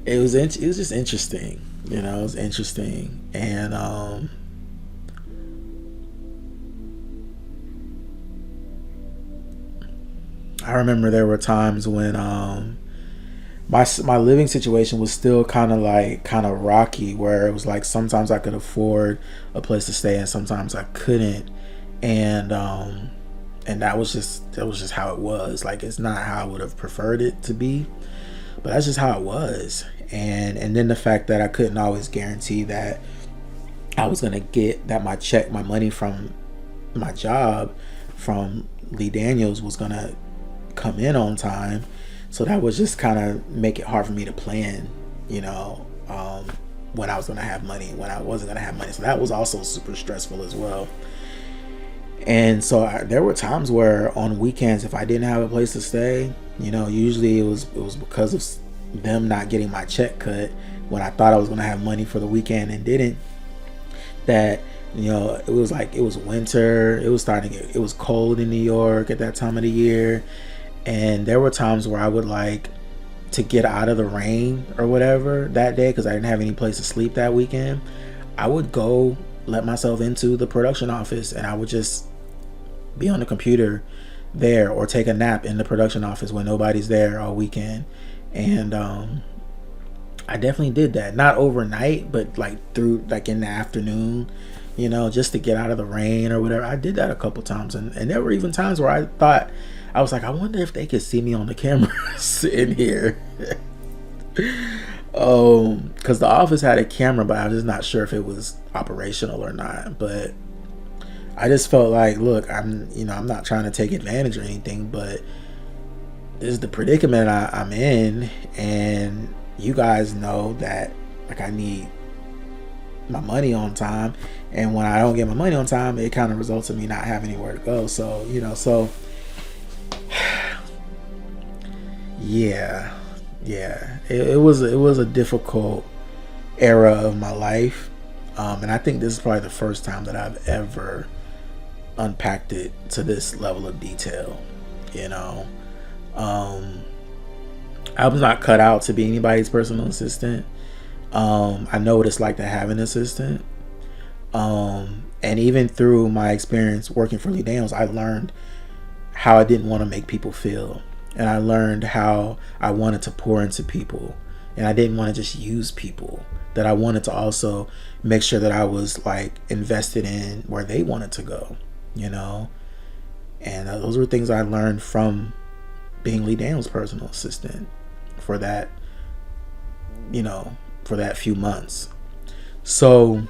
it was just interesting, it was interesting. And I remember there were times when my living situation was still kind of rocky, where it was like sometimes I could afford a place to stay and sometimes I couldn't. And that was just how it was. Like, it's not how I would have preferred it to be, but that's just how it was. And then the fact that I couldn't always guarantee that I was gonna get that my money from my job from Lee Daniels was gonna come in on time. So that was just kind of make it hard for me to plan, when I was gonna have money, when I wasn't gonna have money. So that was also super stressful as well. And so there were times where on weekends, if I didn't have a place to stay, usually it was because of them not getting my check cut when I thought I was gonna have money for the weekend and didn't. That it was like, it was winter. It was cold in New York at that time of the year, and there were times where I would like to get out of the rain or whatever that day because I didn't have any place to sleep that weekend. I would go let myself into the production office and I would just be on the computer there, or take a nap in the production office when nobody's there all weekend. And I definitely did that, not overnight, but like through, like in the afternoon, just to get out of the rain or whatever. I did that a couple times, and there were even times where I thought, I was like, I wonder if they could see me on the camera sitting here. Because the office had a camera, but I was just not sure if it was operational or not. But I just felt like, look, I'm not trying to take advantage or anything, but this is the predicament I'm in, and you guys know that, like, I need my money on time, and when I don't get my money on time, it kind of results in me not having anywhere to go. So yeah, it was a difficult era of my life, and I think this is probably the first time that I've ever unpacked it to this level of detail. I was not cut out to be anybody's personal assistant. I know what it's like to have an assistant, and even through my experience working for Lee Daniels, I learned how I didn't want to make people feel, and I learned how I wanted to pour into people, and I didn't want to just use people, that I wanted to also make sure that I was like invested in where they wanted to go, and those were things I learned from being Lee Daniels' personal assistant for that few months. So